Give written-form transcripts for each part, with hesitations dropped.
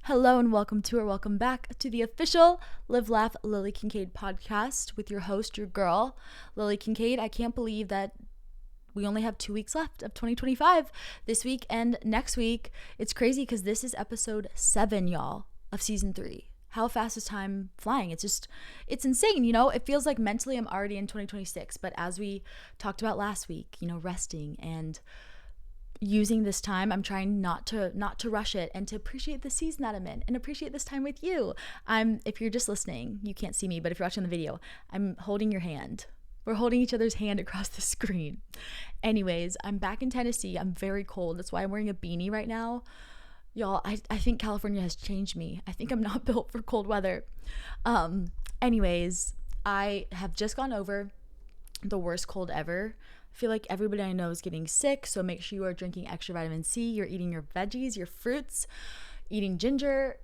Hello and welcome back to the official Live Laugh Lily Kincade podcast with your host, your girl, Lily Kincade. I can't believe that we only have 2 weeks left of 2025 this week and next week. It's crazy because this is episode 7, y'all, of season 3. How fast is time flying? It's insane, It feels like mentally I'm already in 2026, but as we talked about last week, resting and using this time, I'm trying not to rush it and to appreciate the season that I'm in and appreciate this time with you. If you're just listening, you can't see me, but if you're watching the video, I'm holding your hand. We're holding each other's hand across the screen. Anyways, I'm back in Tennessee. I'm very cold. That's why I'm wearing a beanie right now. Y'all, I think California has changed me. I think I'm not built for cold weather. Anyways, I have just gone over the worst cold ever. I feel like everybody I know is getting sick, so make sure you are drinking extra vitamin C, you're eating your veggies, your fruits, eating ginger,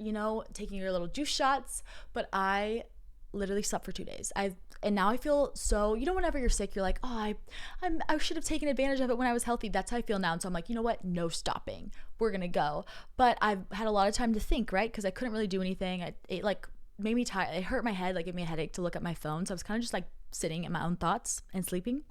taking your little juice shots. But I literally slept for 2 days. And now I feel so, whenever you're sick, you're like, oh, I should have taken advantage of it when I was healthy. That's how I feel now. And so I'm like, you know what? No stopping. We're going to go. But I've had a lot of time to think, right? Because I couldn't really do anything. It made me tired. It hurt my head, gave me a headache to look at my phone. So I was kind of just sitting in my own thoughts and sleeping.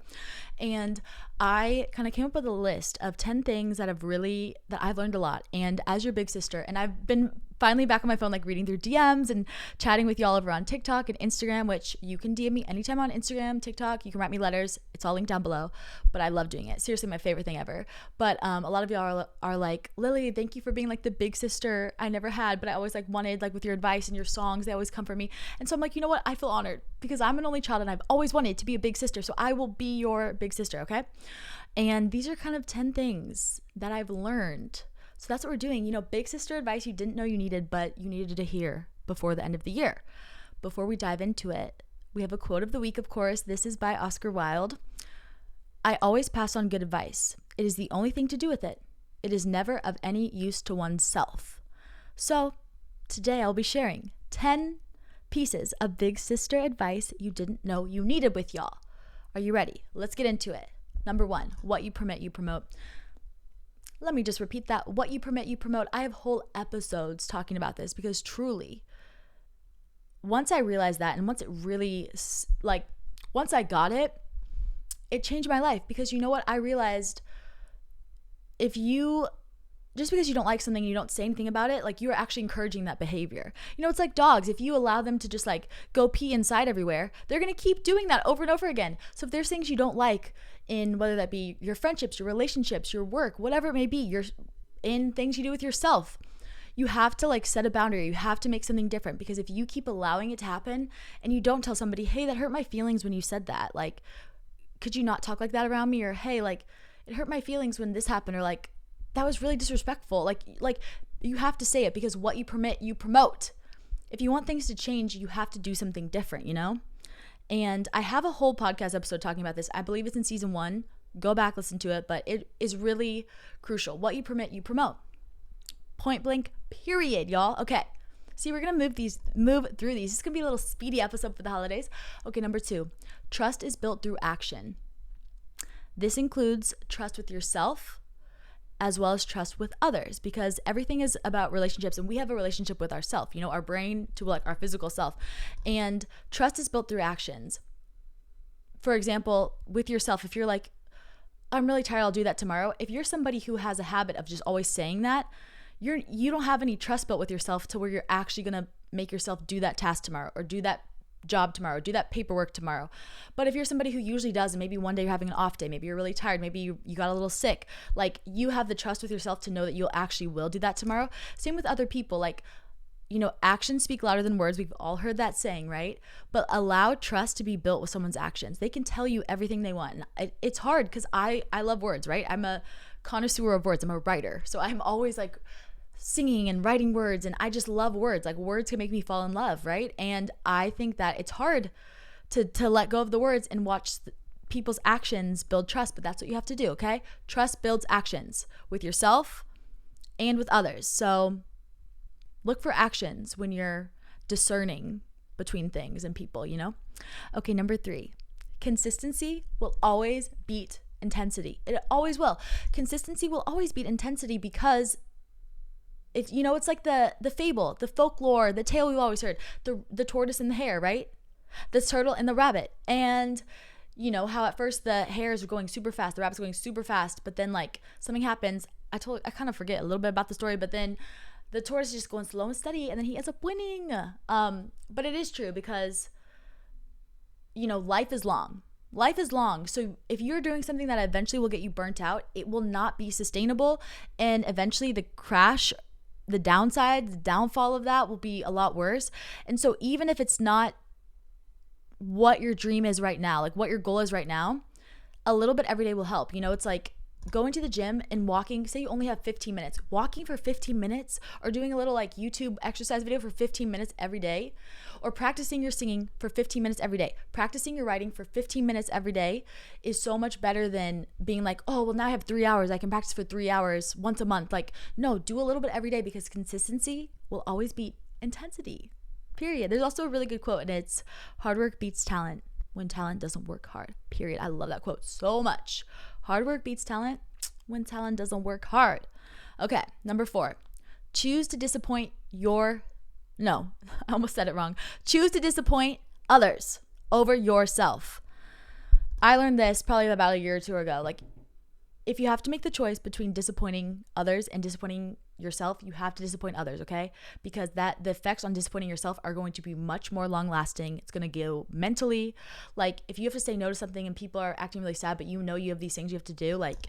And I kind of came up with a list of 10 things that I've learned a lot. And as your big sister, and I've been finally back on my phone, reading through DMs and chatting with y'all over on TikTok and Instagram, which you can DM me anytime on Instagram, TikTok. You can write me letters. It's all linked down below, but I love doing it. Seriously, my favorite thing ever. But a lot of y'all are like, Lily, thank you for being the big sister I never had, but I always wanted, with your advice and your songs, they always come from me. And so I'm like, you know what? I feel honored because I'm an only child and I've always wanted to be a big sister. So I will be your big sister, okay? And these are kind of 10 things that I've learned. So that's what we're doing. Big sister advice you didn't know you needed, but you needed to hear before the end of the year. Before we dive into it, we have a quote of the week, of course. This is by Oscar Wilde. I always pass on good advice. It is the only thing to do with it. It is never of any use to oneself. So today I'll be sharing 10 pieces of big sister advice you didn't know you needed with y'all. Are you ready? Let's get into it. Number 1, what you permit, you promote. Let me just repeat that. What you permit, you promote. I have whole episodes talking about this because truly, once I realized that and once it really, once I got it, it changed my life because you know what? I realized just because you don't like something and you don't say anything about it, you're actually encouraging that behavior. It's like dogs. If you allow them to just go pee inside everywhere, they're going to keep doing that over and over again. So if there's things you don't like in whether that be your friendships, your relationships, your work, whatever it may be, you're in things you do with yourself, you have to set a boundary. You have to make something different because if you keep allowing it to happen and you don't tell somebody, hey, that hurt my feelings when you said that, could you not talk like that around me? Or hey, it hurt my feelings when this happened, or that was really disrespectful. You have to say it because what you permit, you promote. If you want things to change, you have to do something different, And I have a whole podcast episode talking about this. I believe it's in season 1. Go back, listen to it, but it is really crucial. What you permit, you promote. Point blank, period, y'all. Okay. See, we're going to move through these. This is going to be a little speedy episode for the holidays. Okay, number 2, trust is built through action. This includes trust with yourself, as well as trust with others, because everything is about relationships, and we have a relationship with ourself, our brain to our physical self, and trust is built through actions. For example, with yourself, if you're I'm really tired, I'll do that tomorrow. If you're somebody who has a habit of just always saying that, you don't have any trust built with yourself to where you're actually gonna make yourself do that task tomorrow or do that job tomorrow, do that paperwork tomorrow. But if you're somebody who usually does, and maybe one day you're having an off day, maybe you're really tired, maybe you got a little sick, you have the trust with yourself to know that you'll actually will do that tomorrow. Same with other people, actions speak louder than words. We've all heard that saying, right? But allow trust to be built with someone's actions. They can tell you everything they want. And it's hard because I love words, right? I'm a connoisseur of words. I'm a writer. So I'm always singing and writing words, and I just love words. Words can make me fall in love, right? And I think that it's hard to let go of the words and watch people's actions build trust, but that's what you have to do, okay? Trust builds actions with yourself and with others. So look for actions when you're discerning between things and people, Okay, number 3, consistency will always beat intensity. It always will. Consistency will always beat intensity because If you know, it's like the fable, the folklore, the tale we've always heard, the tortoise and the hare, right? The turtle and the rabbit. And you know how at first the hares are going super fast, the rabbit's going super fast, but then like something happens. I kind of forget a little bit about the story, but then the tortoise is just going slow and steady, and then he ends up winning. But it is true because, you know, life is long. Life is long. So if you're doing something that eventually will get you burnt out, it will not be sustainable. And eventually the crash, the downside, the downfall of that will be a lot worse. And so even if it's not what your dream is right now, like what your goal is right now, a little bit every day will help. You know, it's like going to the gym and walking. Say you only have 15 minutes. Walking for 15 minutes or doing a little like YouTube exercise video for 15 minutes every day, or practicing your singing for 15 minutes every day. Practicing your writing for 15 minutes every day is so much better than being like, oh, well, now I have 3 hours. I can practice for 3 hours once a month. Like, no, do a little bit every day because consistency will always beat intensity. Period. There's also a really good quote, and it's hard work beats talent when talent doesn't work hard. Period. I love that quote so much. Hard work beats talent when talent doesn't work hard. Okay, number 4. Choose to disappoint I almost said it wrong. Choose to disappoint others over yourself. I learned this probably about a year or two ago. Like, if you have to make the choice between disappointing others and disappointing yourself, you have to disappoint others, okay? Because the effects on disappointing yourself are going to be much more long lasting. It's going to go mentally. Like, if you have to say no to something and people are acting really sad, but you know you have these things you have to do, like,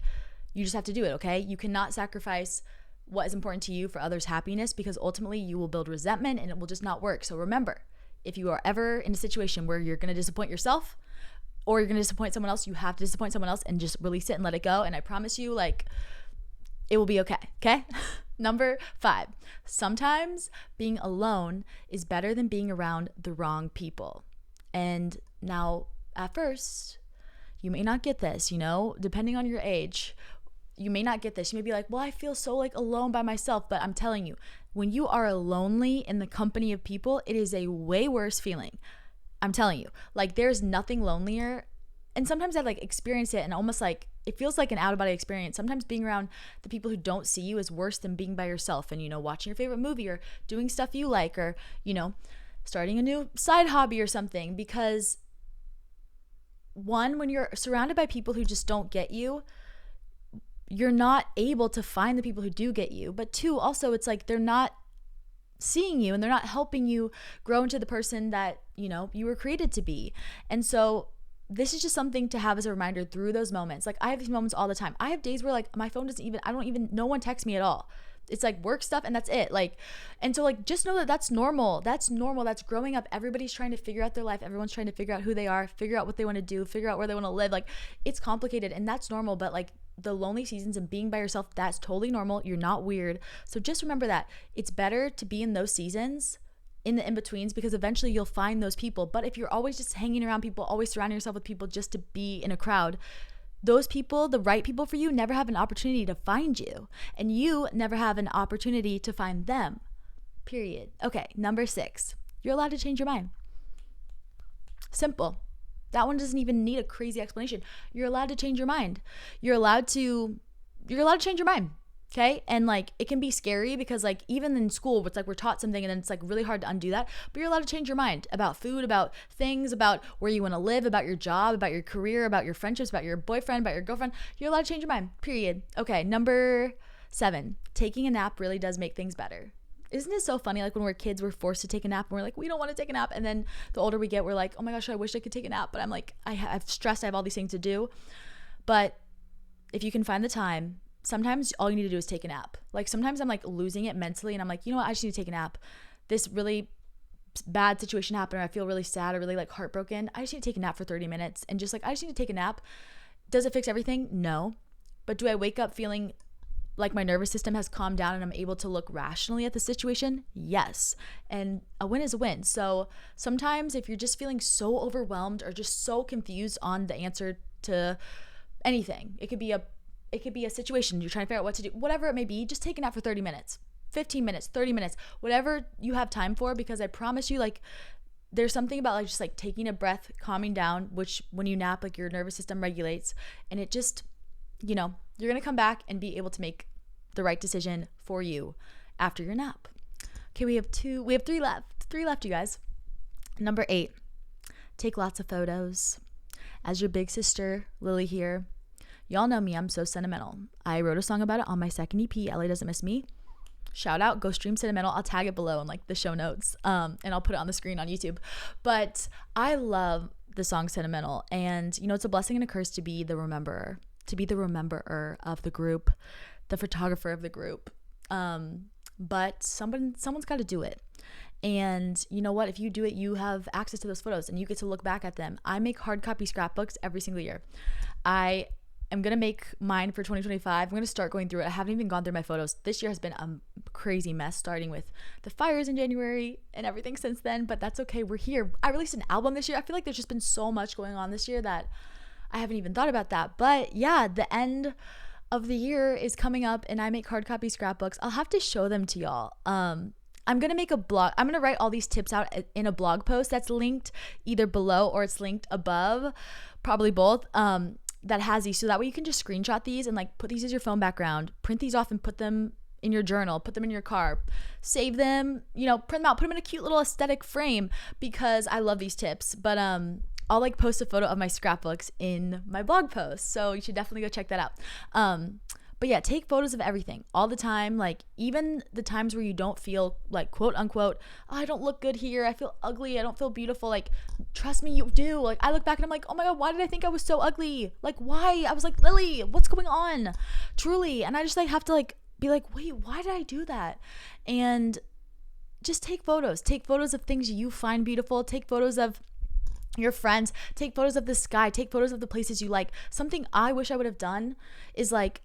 you just have to do it, okay? You cannot sacrifice what is important to you for others' happiness, because ultimately you will build resentment and it will just not work. So remember, if you are ever in a situation where you're going to disappoint yourself or you're going to disappoint someone else, you have to disappoint someone else and just release it and let it go. And I promise you, like, it will be okay, okay? Number 5, sometimes being alone is better than being around the wrong people. And now, at first, you may not get this, you know, depending on your age, you may not get this. You may be like, well, I feel so like alone by myself. But I'm telling you, when you are lonely in the company of people, it is a way worse feeling. I'm telling you, like, there's nothing lonelier. And sometimes I like experience it and almost like it feels like an out of body experience. Sometimes being around the people who don't see you is worse than being by yourself and, you know, watching your favorite movie or doing stuff you like, or, you know, starting a new side hobby or something. Because one, when you're surrounded by people who just don't get you, you're not able to find the people who do get you. But 2, also, it's like they're not seeing you and they're not helping you grow into the person that, you know, you were created to be. And so this is just something to have as a reminder through those moments. Like, I have these moments all the time. I have days where like my phone no one texts me at all. It's like work stuff and that's it. Like, and so like, just know that that's normal. That's normal. That's growing up. Everybody's trying to figure out their life. Everyone's trying to figure out who they are, figure out what they want to do, figure out where they want to live. Like, it's complicated and that's normal. But like, the lonely seasons and being by yourself, that's totally normal. You're not weird. So just remember that it's better to be in those seasons, in the in-betweens, because eventually you'll find those people. But if you're always just hanging around people, always surrounding yourself with people just to be in a crowd, those people, the right people for you, never have an opportunity to find you, and you never have an opportunity to find them. Period. Okay, number 6, you're allowed to change your mind. Simple. That one doesn't even need a crazy explanation. You're allowed to change your mind. You're allowed to change your mind. Okay. And like, it can be scary because like, even in school, it's like we're taught something and then it's like really hard to undo that, but you're allowed to change your mind about food, about things, about where you want to live, about your job, about your career, about your friendships, about your boyfriend, about your girlfriend. You're allowed to change your mind, period. Okay. Number 7, taking a nap really does make things better. Isn't it so funny? Like, when we're kids, we're forced to take a nap and we're like, we don't want to take a nap. And then the older we get, we're like, oh my gosh, I wish I could take a nap. But I'm like, I've stressed. I have all these things to do. But if you can find the time, sometimes all you need to do is take a nap. Like, sometimes I'm like losing it mentally and I'm like, you know what? I just need to take a nap. This really bad situation happened, or I feel really sad or really like heartbroken. I just need to take a nap for 30 minutes and just like, I just need to take a nap. Does it fix everything? No. But do I wake up feeling like my nervous system has calmed down and I'm able to look rationally at the situation? Yes. And a win is a win. So sometimes if you're just feeling so overwhelmed or just so confused on the answer to anything, it could be a situation you're trying to figure out what to do, whatever it may be, just take a nap for 30 minutes, 15 minutes, 30 minutes, whatever you have time for, because I promise you, like, there's something about like just like taking a breath, calming down, which when you nap, like your nervous system regulates, and it just, you know, you're going to come back and be able to make the right decision for you. after your nap. Okay, we have three left, you guys. Number 8, take lots of photos. As your big sister, Lily here, y'all know me, I'm so sentimental. I wrote a song about it on my second EP, LA Doesn't Miss Me. Shout out, go stream Sentimental. I'll tag it below in like the show notes, and I'll put it on the screen on YouTube. But I love the song Sentimental, and you know, it's a blessing and a curse to be the rememberer of the group, the photographer of the group. But someone's got to do it. And you know what? If you do it, you have access to those photos and you get to look back at them. I make hard copy scrapbooks every single year. I am going to make mine for 2025. I'm going to start going through it. I haven't even gone through my photos. This year has been a crazy mess, starting with the fires in January and everything since then, but that's okay. We're here. I released an album this year. I feel like there's just been so much going on this year that I haven't even thought about that. But yeah, the end of the year is coming up and I make hard copy scrapbooks. I'll have to show them to y'all. I'm going to make a blog. I'm going to write all these tips out in a blog post that's linked either below or it's linked above, probably both, that has these. So that way you can just screenshot these and like put these as your phone background, print these off and put them in your journal, put them in your car, save them, you know, print them out, put them in a cute little aesthetic frame because I love these tips. But I'll like post a photo of my scrapbooks in my blog post. So you should definitely go check that out. But yeah, take photos of everything all the time. Like even the times where you don't feel like quote unquote, oh, I don't look good here. I feel ugly. I don't feel beautiful. Like, trust me, you do. Like I look back and I'm like, oh my God, why did I think I was so ugly? Like why? I was like, Lily, what's going on? Truly. And I just like have to like be like, wait, why did I do that? And just take photos of things you find beautiful. Take photos of your friends, take photos of the sky, take photos of the places you like. Something I wish I would have done is like,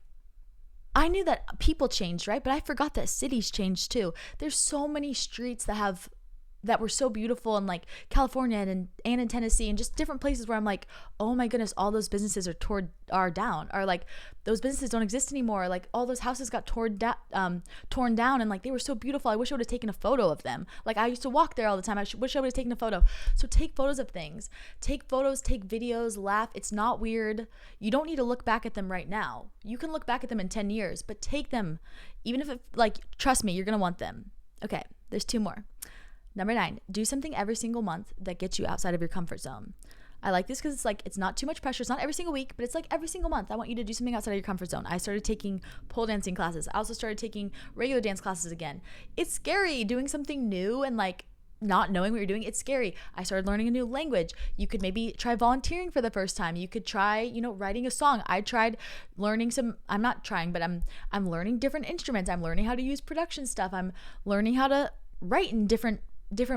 I knew that people changed, right? But I forgot that cities changed too. There's so many streets that were so beautiful in like California and in Tennessee and just different places where I'm like, oh my goodness, all those businesses are down, or like those businesses don't exist anymore. Like all those houses got torn down and like they were so beautiful. I wish I would have taken a photo of them. Like I used to walk there all the time. Wish I would have taken a photo. So take photos of things, take photos, take videos, laugh. It's not weird. You don't need to look back at them right now. You can look back at them in 10 years, but take them, even if it, like, trust me, you're going to want them. Okay. There's 2 more. Number 9, do something every single month that gets you outside of your comfort zone. I like this because it's like, it's not too much pressure. It's not every single week, but it's like every single month. I want you to do something outside of your comfort zone. I started taking pole dancing classes. I also started taking regular dance classes again. It's scary doing something new and like not knowing what you're doing. It's scary. I started learning a new language. You could maybe try volunteering for the first time. You could try, you know, writing a song. I tried learning I'm learning different instruments. I'm learning how to use production stuff. I'm learning how to write in different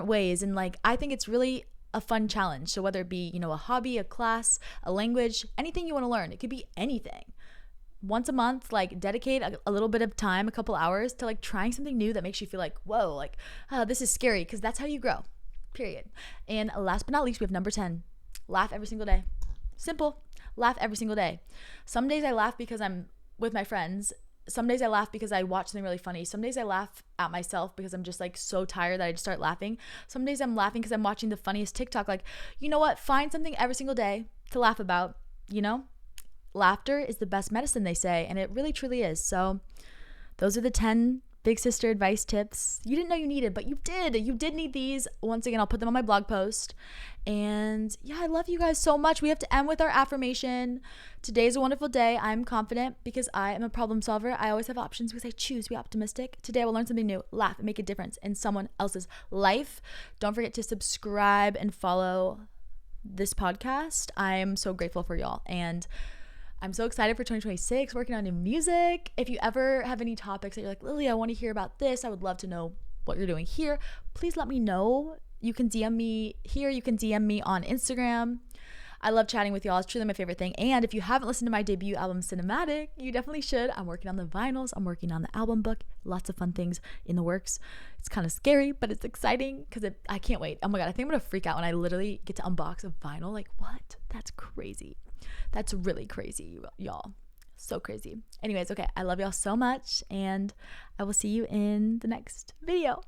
ways, and like I think it's really a fun challenge. So whether it be, you know, a hobby, a class, a language, anything you want to learn, it could be anything. Once a month, like dedicate a little bit of time, a couple hours to like trying something new that makes you feel like, whoa, like this is scary, because that's how you grow, period. And last but not least, we have number 10, laugh every single day. Simple. Laugh every single day. Some days I laugh because I'm with my friends. Some days I laugh because I watch something really funny. Some days I laugh at myself because I'm just like so tired that I just start laughing. Some days I'm laughing because I'm watching the funniest TikTok. Like, you know what? Find something every single day to laugh about, you know? Laughter is the best medicine, they say, and it really truly is. So those are the 10 big sister advice tips you didn't know you needed, but you did need these. Once again, I'll put them on my blog post. And yeah, I love you guys so much. We have to end with our affirmation. Today's a wonderful day. I'm confident because I am a problem solver. I always have options because I choose to be optimistic. Today I will learn something new, laugh, and make a difference in someone else's life. Don't forget to subscribe and follow this podcast. I'm so grateful for y'all, and I'm so excited for 2026, working on new music. If you ever have any topics that you're like, Lily, I want to hear about this, I would love to know what you're doing here, please let me know. You can DM me here. You can DM me on Instagram. I love chatting with y'all. It's truly my favorite thing. And if you haven't listened to my debut album, Cinematic, you definitely should. I'm working on the vinyls. I'm working on the album book. Lots of fun things in the works. It's kind of scary, but it's exciting because I can't wait. Oh my God, I think I'm going to freak out when I literally get to unbox a vinyl. Like, what? That's crazy. That's really crazy, y'all. So crazy. Anyways, okay. I love y'all so much, and I will see you in the next video.